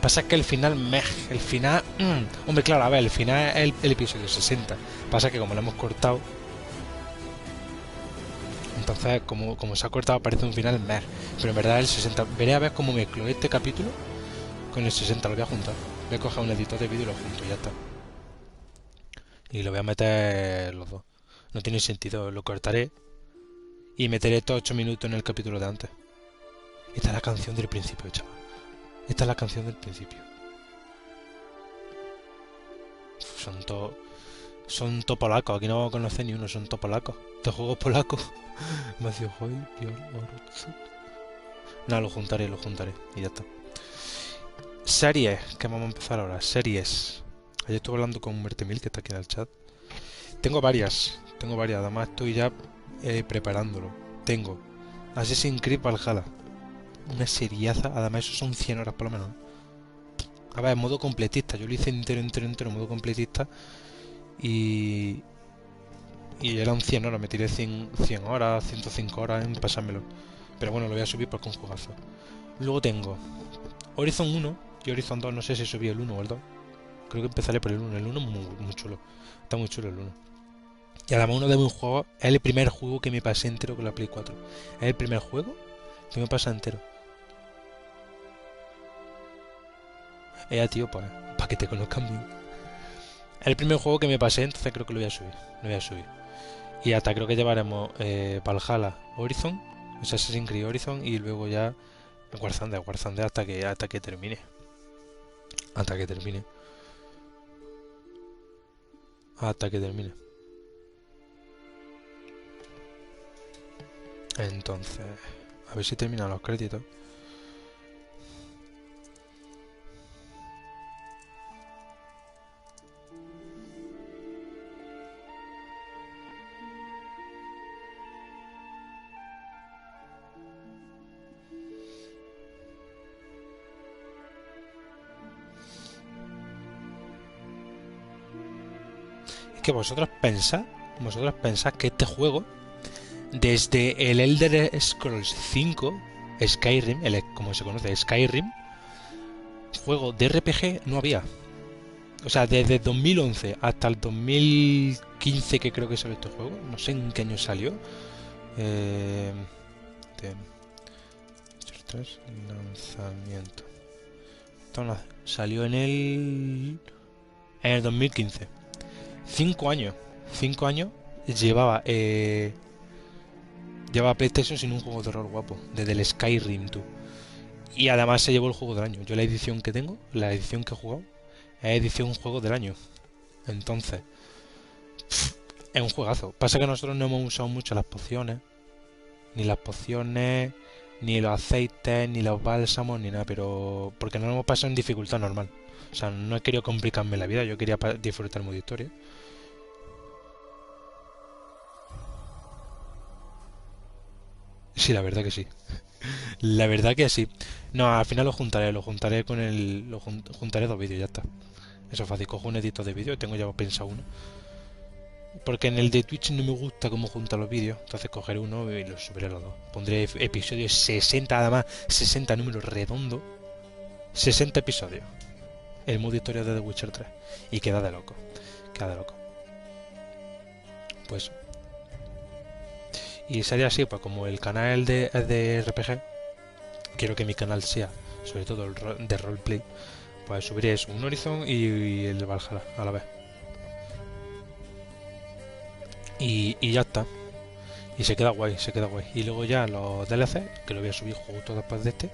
Pasa que el final, el final... Hombre, claro, a ver, el final es el episodio 60. Pasa que como lo hemos cortado... Entonces, como se ha cortado, parece un final pero en verdad el 60... Veré a ver cómo mezclo este capítulo con el 60, lo voy a juntar. Voy a coger un editor de vídeo y lo junto y ya está. Y lo voy a meter los dos. No tiene sentido, lo cortaré y meteré estos 8 minutos en el capítulo de antes. Esta es la canción del principio, chaval. Esta es la canción del principio. Son todo polacos. Aquí no vamos a conocer ni uno. Son todo polacos. De juegos polacos. Nada, lo juntaré. Y ya está. Series. Que vamos a empezar ahora. Series. Ayer estuve hablando con Mertemil, que está aquí en el chat. Tengo varias. Además estoy ya preparándolo. Tengo Assassin's Creed Valhalla. Una seriaza, además eso son 100 horas por lo menos. A ver, en modo completista, yo lo hice entero, en modo completista. Y eran 100 horas, me tiré 100 horas, 105 horas en pasármelo. Pero bueno, lo voy a subir porque es un juegazo. Luego tengo Horizon 1 y Horizon 2, no sé si subí el 1 o el 2. Creo que empezaré por el 1, el 1 es muy chulo. Está muy chulo el 1. Y además uno de mis juegos, es el primer juego que me pasé entero con la Play 4. Es el primer juego que me pasa entero. Tío, pues, para que te conozcan bien. Es el primer juego que me pasé, entonces creo que lo voy a subir. Y hasta creo que llevaremos Valhalla, Horizon, Assassin's Creed Horizon y luego ya Warzone hasta que termine. Hasta que termine. Entonces, a ver si terminan los créditos. Que vosotros pensáis que este juego, desde el Elder Scrolls 5, Skyrim, como se conoce, Skyrim, juego de RPG no había. O sea, desde 2011 hasta el 2015 que creo que salió este juego, no sé en qué año salió. Lanzamiento. Entonces, salió en el 2015. 5 años llevaba PlayStation sin un juego de rol guapo, desde el Skyrim, tú. Y además se llevó el juego del año. Yo la edición que tengo, la edición que he jugado, es edición juego del año. Entonces, es un juegazo. Pasa que nosotros no hemos usado mucho las pociones, ni los aceites, ni los bálsamos, ni nada, pero porque no lo hemos pasado en dificultad normal. O sea, no he querido complicarme la vida, yo quería disfrutar el modo historia. Sí, la verdad que sí. La verdad que sí. No, al final lo juntaré con juntaré 2 vídeos, ya está. Eso es fácil, cojo un editor de vídeo, tengo ya pensado uno. Porque en el de Twitch no me gusta cómo juntar los vídeos, entonces cogeré uno y los subiré los dos. Pondré episodios 60, además, 60 números redondos. 60 episodios. El modo historia de The Witcher 3. Y queda de loco. Pues... Y sería así, pues como el canal de RPG, quiero que mi canal sea, sobre todo de roleplay, pues subiré eso, un Horizon y el Valhalla a la vez. Y ya está. Y se queda guay. Y luego ya los DLC, que lo voy a subir justo después de este,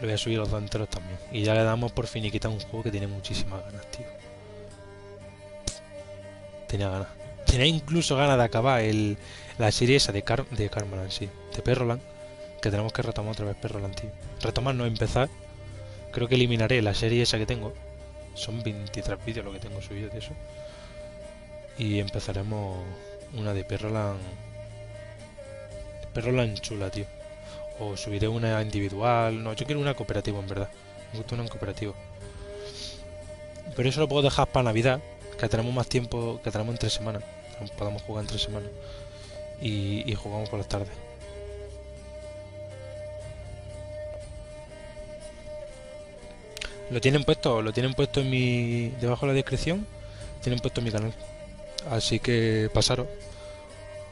lo voy a subir los dos enteros también. Y ya le damos por finiquitar un juego que tiene muchísimas ganas, tío. Tenía ganas. Tenía incluso ganas de acabar la serie esa de Carmelan, sí, de Perroland, que tenemos que retomar otra vez Perroland, tío. Retomar, no empezar. Creo que eliminaré la serie esa que tengo. Son 23 vídeos lo que tengo subido de eso. Y empezaremos una de Perroland pero la enchula, tío. O subiré una individual. No, yo quiero una cooperativa, en verdad. Me gusta una cooperativa. Pero eso lo puedo dejar para Navidad, que tenemos más tiempo, que tenemos en 3 semanas. Podemos jugar en 3 semanas. Y jugamos por las tardes. Lo tienen puesto en mi... debajo de la descripción. Tienen puesto en mi canal. Así que pasaros.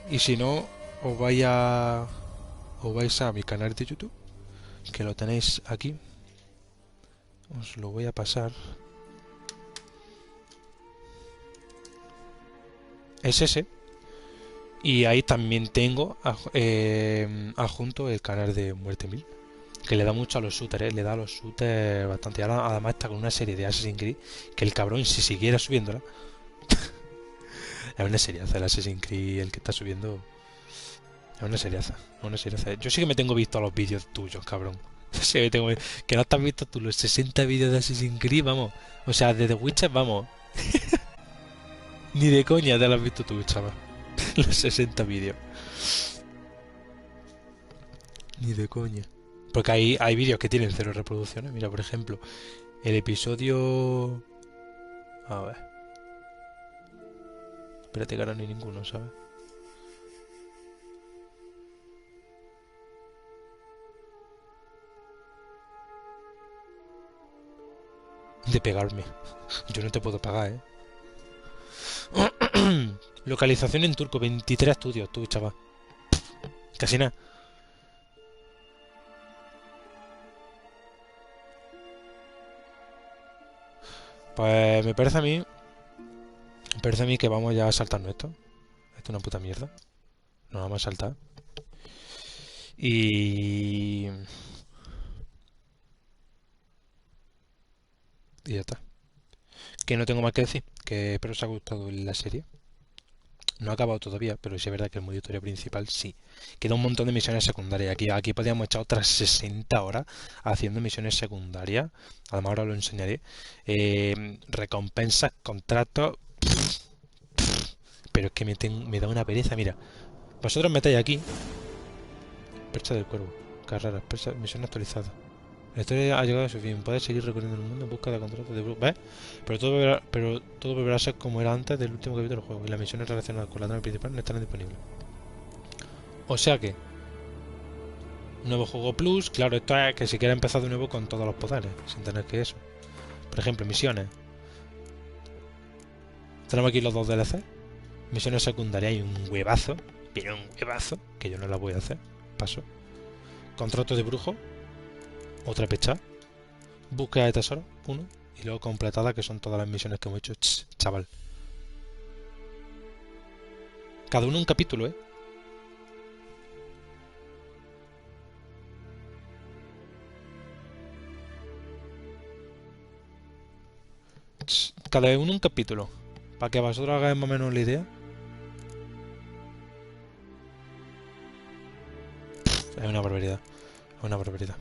Y si no, os vais a mi canal de YouTube, que lo tenéis aquí. Os lo voy a pasar. Es ese. Y ahí también tengo adjunto el canal de Muerte 1000, que le da mucho a los shooters, le da a los shooters bastante. Y ahora, además está con una serie de Assassin's Creed, que el cabrón, si siguiera subiéndola, es una seriaza el Assassin's Creed, el que está subiendo. Es una seriaza, una seriaza. Yo sí que me tengo visto a los vídeos tuyos, cabrón. Sí, me tengo... que no te has visto tú los 60 vídeos de Assassin's Creed, vamos. O sea, de The Witcher, vamos. Ni de coña te lo has visto tú, chaval. Los 60 vídeos. Ni de coña. Porque hay vídeos que tienen 0 reproducciones. Mira, por ejemplo, el episodio... A ver. Espérate que ahora no hay ninguno, ¿sabes? De pegarme. Yo no te puedo pagar, ¿eh? Localización en turco, 23 estudios, tú, chaval. Casi nada. Pues me parece a mí que vamos ya a saltarnos esto. Esto es una puta mierda. Nos vamos a saltar. Y ya está. Que no tengo más que decir. Que espero os haya gustado la serie. No ha acabado todavía, pero sí es verdad que el modo historia principal sí. Queda un montón de misiones secundarias. Aquí podríamos echar otras 60 horas haciendo misiones secundarias. Además ahora lo enseñaré. Recompensas, contratos. Pero es que me da una pereza. Mira, vosotros metéis aquí. Percha del cuervo. Carreras, percha, misión actualizada. La historia ha llegado a su fin. Puedes seguir recorriendo el mundo en busca de contratos de brujo. ¿Ves? Pero todo volverá a ser como era antes del último capítulo del juego. Y las misiones relacionadas con la trama principal no estarán disponibles. O sea que... nuevo juego plus. Claro, esto es que si quieres empezar de nuevo con todos los poderes. Sin tener que eso. Por ejemplo, misiones. Tenemos aquí los 2 DLC. Misiones secundarias. Hay un huevazo. Pero un huevazo. Que yo no las voy a hacer. Paso. Contratos de brujo. Otra pecha. Búsqueda de tesoro, 1. Y luego completada, que son todas las misiones que hemos hecho. Chaval. Cada uno un capítulo, ¿eh? Cada uno un capítulo. Para que vosotros hagáis más o menos la idea. Es una barbaridad. Es una barbaridad.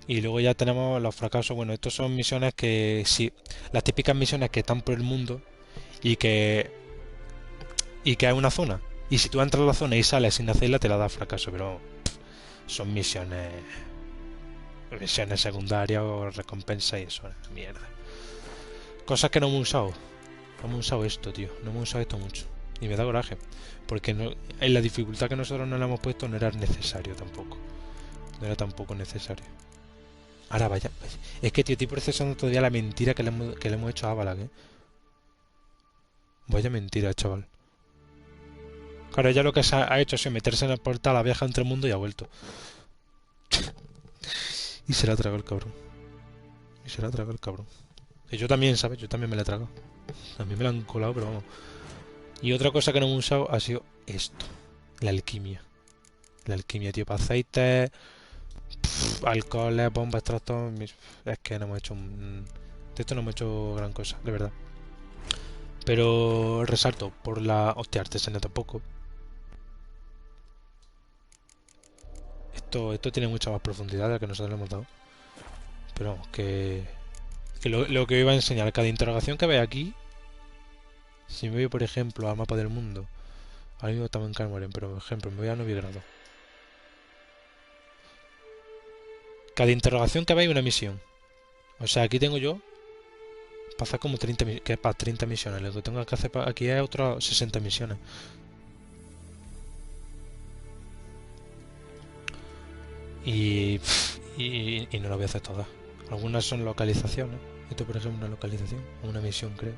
Y luego ya tenemos los fracasos. Bueno, estos son misiones que sí, las típicas misiones que están por el mundo y que hay una zona. Y si tú entras a la zona y sales sin hacerla, te la da fracaso. Pero son misiones secundarias o recompensas y eso. Mierda. Cosas que no hemos usado. No hemos usado esto, tío. No hemos usado esto mucho. Y me da coraje. Porque en la dificultad que nosotros no le hemos puesto no era necesario tampoco. No era tampoco necesario. Ahora vaya. Es que, tío, estoy procesando todavía la mentira que le hemos hecho a Avalag, ¿eh? Vaya mentira, chaval. Claro, ella lo que ha hecho es meterse en el portal, ha viajado entre el mundo y ha vuelto. Y se la ha tragado el cabrón. Y yo también, ¿sabes? Yo también me la he tragado. A mí me la han colado, pero vamos. Y otra cosa que no hemos usado ha sido esto. La alquimia. La alquimia, tío, para aceites... alcoholes, bombas, extractos. Es que no hemos hecho de esto no hemos hecho gran cosa, de verdad. Pero resalto por la... hostia, artesanía tampoco. Esto tiene mucha más profundidad de la que nosotros le hemos dado. Pero vamos, que lo que iba a enseñar, cada interrogación que veis aquí, si me voy por ejemplo al mapa del mundo, ahora mismo estamos en Carmoren, pero por ejemplo me voy a Novigrado. Cada interrogación que veis una misión. O sea, aquí tengo yo para hacer como 30, que para 30 misiones. Lo que tengo que hacer aquí es otras 60 misiones. Y no lo voy a hacer todas. Algunas son localizaciones. Esto, por ejemplo, una localización. Una misión, creo.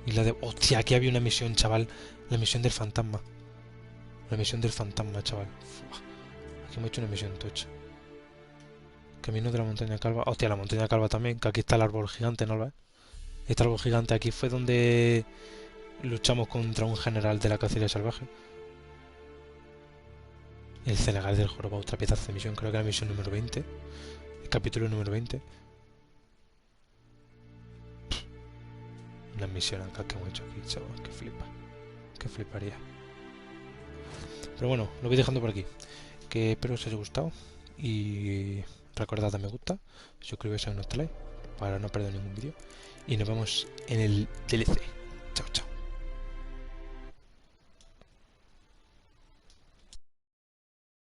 Y la de... ¡Hostia! Aquí había una misión, chaval. La misión del fantasma. La misión del fantasma, chaval. Aquí me he hecho una misión tocha. Camino de la montaña calva. Hostia, la montaña calva también. Que aquí está el árbol gigante, ¿no lo ves? Este árbol gigante aquí fue donde luchamos contra un general de la cacería salvaje. El Cenegal del Jorobado, otra pieza de misión. Creo que era la misión número 20. El capítulo número 20. Una misión acá que hemos hecho aquí, chaval. Que flipa. Que fliparía. Pero bueno, lo voy dejando por aquí. Que espero que os haya gustado. Y recordad darme me gusta. Suscribiros a nuestro like para no perder ningún vídeo. Y nos vemos en el DLC. Chao, chao.